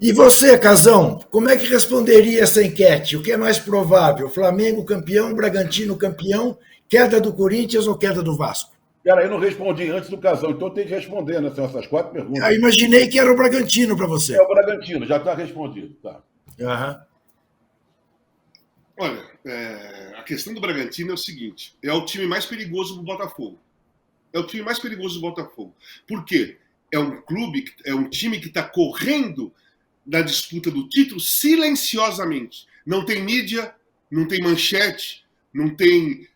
E você, Casão, como é que responderia essa enquete? O que é mais provável? Flamengo campeão, Bragantino campeão, queda do Corinthians ou queda do Vasco? Cara, eu não respondi antes do casal, então tem que responder, né? São essas 4 perguntas. Imaginei que era o Bragantino para É você. o Bragantino, já está respondido. Tá. Aham. Olha, a questão do Bragantino é o seguinte: é o time mais perigoso do Botafogo. É o time mais perigoso do Botafogo. Por quê? É um clube, é um time que está correndo na disputa do título silenciosamente. Não tem mídia, não tem manchete, não tem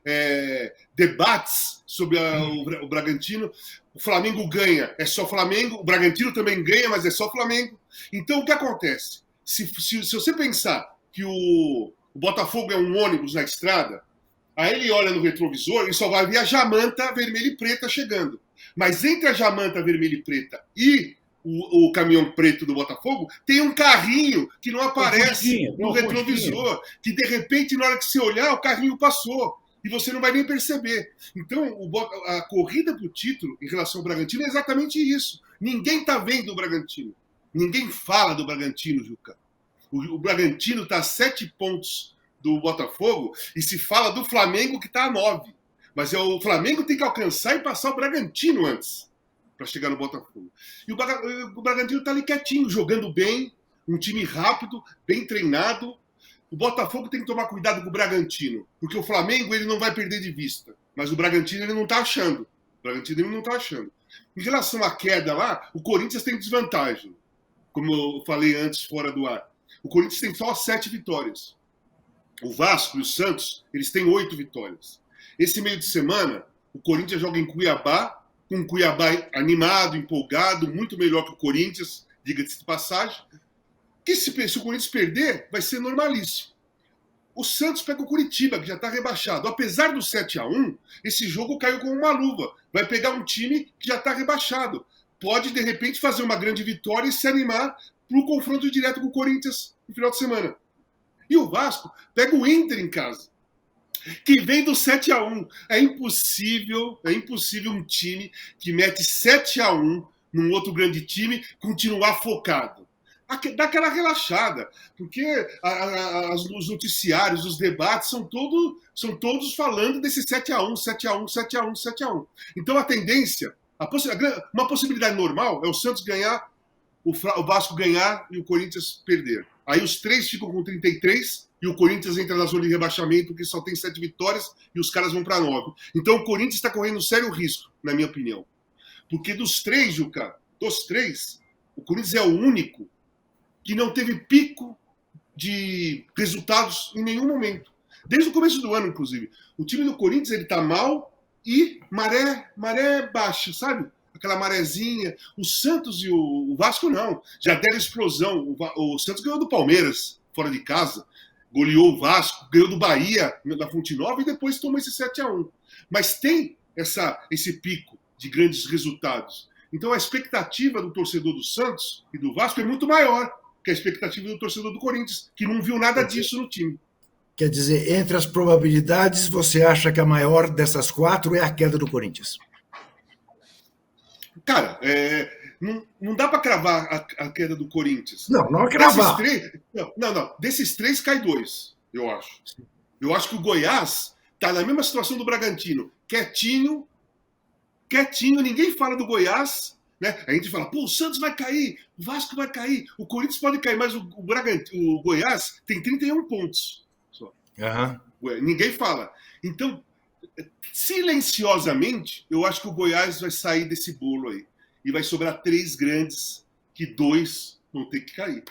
debates sobre o Bragantino. O Flamengo ganha, é só Flamengo. O Bragantino também ganha, mas é só Flamengo. Então, o que acontece? Se você pensar que o Botafogo é um ônibus na estrada, aí ele olha no retrovisor e só vai ver a jamanta vermelha e preta chegando. Mas entre a jamanta vermelha e preta e o caminhão preto do Botafogo, tem um carrinho que não aparece no retrovisor, que de repente, na hora que você olhar, o carrinho passou. E você não vai nem perceber. Então, a corrida para o título em relação ao Bragantino é exatamente isso. Ninguém está vendo o Bragantino. Ninguém fala do Bragantino, Juca. O Bragantino está a 7 pontos do Botafogo e se fala do Flamengo que está a 9. Mas o Flamengo tem que alcançar e passar o Bragantino antes para chegar no Botafogo. E o Bragantino está ali quietinho, jogando bem, um time rápido, bem treinado. O Botafogo tem que tomar cuidado com o Bragantino, porque o Flamengo ele não vai perder de vista, mas o Bragantino ele não está achando. O Bragantino ele não está achando. Em relação à queda lá, o Corinthians tem desvantagem, como eu falei antes fora do ar. O Corinthians tem só 7 vitórias. O Vasco e o Santos, eles têm 8 vitórias. Esse meio de semana, o Corinthians joga em Cuiabá, com o Cuiabá animado, empolgado, muito melhor que o Corinthians, diga-se de passagem. Que se o Corinthians perder, vai ser normalíssimo. O Santos pega o Curitiba, que já está rebaixado. Apesar do 7-1, esse jogo caiu com uma luva. Vai pegar um time que já está rebaixado. Pode, de repente, fazer uma grande vitória e se animar para o confronto direto com o Corinthians no final de semana. E o Vasco pega o Inter em casa, que vem do 7-1. É impossível um time que mete 7-1 num outro grande time continuar focado. Dá aquela relaxada, porque os noticiários, os debates são todos falando desse 7-1, 7-1, 7-1, 7-1. Então a tendência, uma possibilidade normal é o Santos ganhar, o Vasco ganhar e o Corinthians perder. Aí os 3 ficam com 33 e o Corinthians entra na zona de rebaixamento, que só tem 7 vitórias e os caras vão para 9. Então o Corinthians está correndo um sério risco, na minha opinião. Porque dos 3, Juca, o Corinthians é o único que não teve pico de resultados em nenhum momento. Desde o começo do ano, inclusive. O time do Corinthians ele tá mal e maré baixa, sabe? Aquela marezinha. O Santos e o Vasco não. Já deram explosão. O Santos ganhou do Palmeiras, fora de casa. Goleou o Vasco, ganhou do Bahia, da Fonte Nova, e depois tomou esse 7-1. Mas tem esse pico de grandes resultados. Então a expectativa do torcedor do Santos e do Vasco é muito maior que a expectativa do torcedor do Corinthians, que não viu nada disso no time. Quer dizer, entre as probabilidades, você acha que a maior dessas 4 é a queda do Corinthians? Cara, não dá para cravar a queda do Corinthians. Não é cravar. Desses 3 cai 2, eu acho. Eu acho que o Goiás está na mesma situação do Bragantino. Quietinho, ninguém fala do Goiás. Né? A gente fala, o Santos vai cair, o Vasco vai cair, o Corinthians pode cair, mas o Goiás tem 31 pontos. Só. Uhum. Ninguém fala. Então, silenciosamente, eu acho que o Goiás vai sair desse bolo aí. E vai sobrar 3 grandes, que 2 vão ter que cair.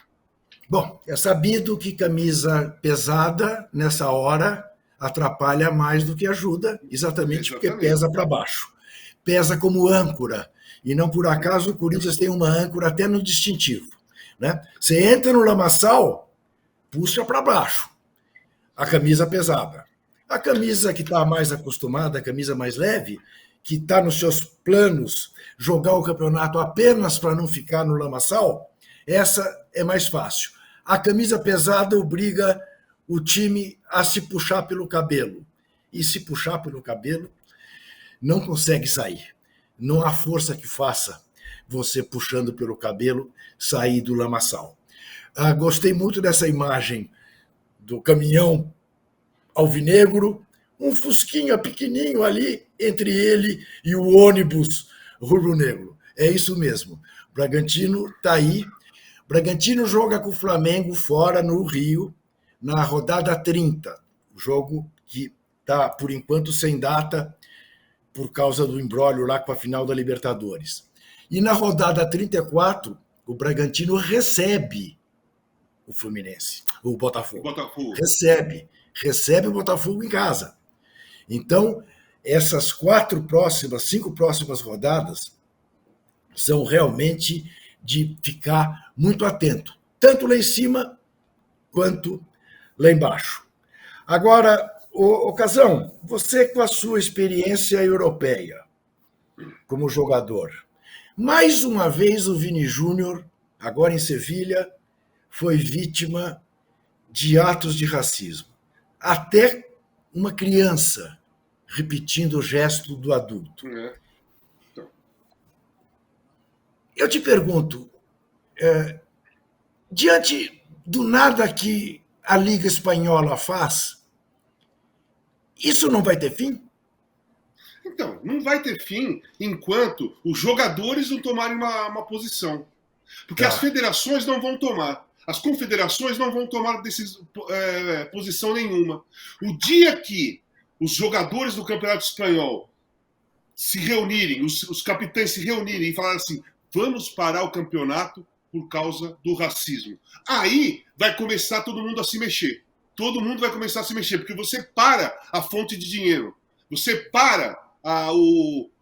Bom, é sabido que camisa pesada, nessa hora, atrapalha mais do que ajuda, exatamente. Porque pesa para baixo. Pesa como âncora. E não por acaso o Corinthians tem uma âncora até no distintivo. Né? Você entra no lamaçal, puxa para baixo a camisa pesada. A camisa que está mais acostumada, a camisa mais leve, que está nos seus planos jogar o campeonato apenas para não ficar no lamaçal, essa é mais fácil. A camisa pesada obriga o time a se puxar pelo cabelo. E se puxar pelo cabelo, não consegue sair. Não há força que faça você puxando pelo cabelo sair do lamaçal. Gostei muito dessa imagem do caminhão alvinegro, um fusquinha pequenininho ali entre ele e o ônibus rubro-negro. É isso mesmo. O Bragantino está aí. O Bragantino joga com o Flamengo fora no Rio, na rodada 30. O jogo que está, por enquanto, sem data, por causa do imbróglio lá com a final da Libertadores. E na rodada 34, o Bragantino recebe o Fluminense, o Botafogo. Recebe o Botafogo em casa. Então, essas 5 próximas rodadas são realmente de ficar muito atento, tanto lá em cima quanto lá embaixo. Agora, Casão, você com a sua experiência europeia como jogador, mais uma vez o Vini Júnior, agora em Sevilha, foi vítima de atos de racismo. Até uma criança repetindo o gesto do adulto. Eu te pergunto, diante do nada que a Liga Espanhola faz, isso não vai ter fim? Então, não vai ter fim enquanto os jogadores não tomarem uma posição. Porque as federações não vão tomar. As confederações não vão tomar posição nenhuma. O dia que os jogadores do Campeonato Espanhol se reunirem, os capitães se reunirem e falarem assim, vamos parar o campeonato por causa do racismo. Aí vai começar todo mundo a se mexer. Todo mundo vai começar a se mexer, porque você para a fonte de dinheiro. Você para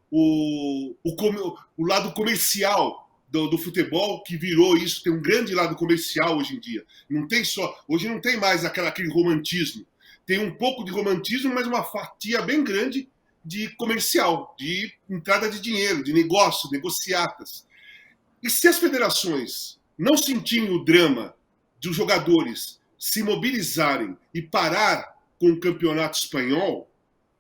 o lado comercial do futebol, que virou isso, tem um grande lado comercial hoje em dia. Hoje não tem mais aquele romantismo. Tem um pouco de romantismo, mas uma fatia bem grande de comercial, de entrada de dinheiro, de negócio, negociatas. E se as federações não sentirem o drama dos jogadores se mobilizarem e parar com o campeonato espanhol,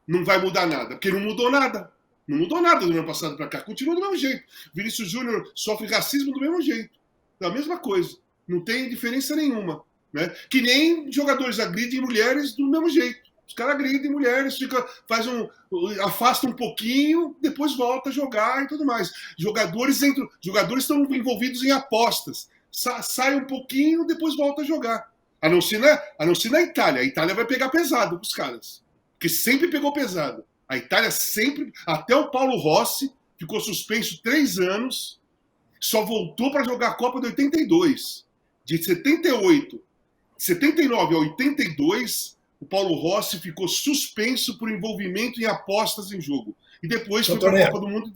não vai mudar nada, porque não mudou nada. Não mudou nada do ano passado para cá, continua do mesmo jeito. Vinícius Júnior sofre racismo do mesmo jeito, da mesma coisa. Não tem diferença nenhuma. Né? Que nem jogadores agridem mulheres do mesmo jeito. Os caras agridem mulheres, afasta um pouquinho, depois volta a jogar e tudo mais. Jogadores estão envolvidos em apostas. Sai um pouquinho, depois volta a jogar. A não ser na Itália. A Itália vai pegar pesado para os caras. Porque sempre pegou pesado. A Itália sempre... Até o Paulo Rossi ficou suspenso 3 anos, só voltou para jogar a Copa de 82. De 79 a 82, o Paulo Rossi ficou suspenso por envolvimento em apostas em jogo. E depois foi para a Copa do Mundo...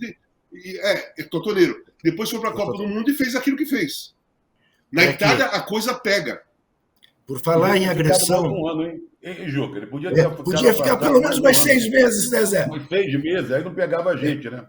Totoneiro. Depois foi para a Copa do Mundo e fez aquilo que fez. Na Itália, a coisa pega. Por falar em agressão... Um ano, hein? Júlio, ele podia ficar pelo menos mais 6 meses, né, Zé? Mais 6 meses, aí não pegava a gente, né?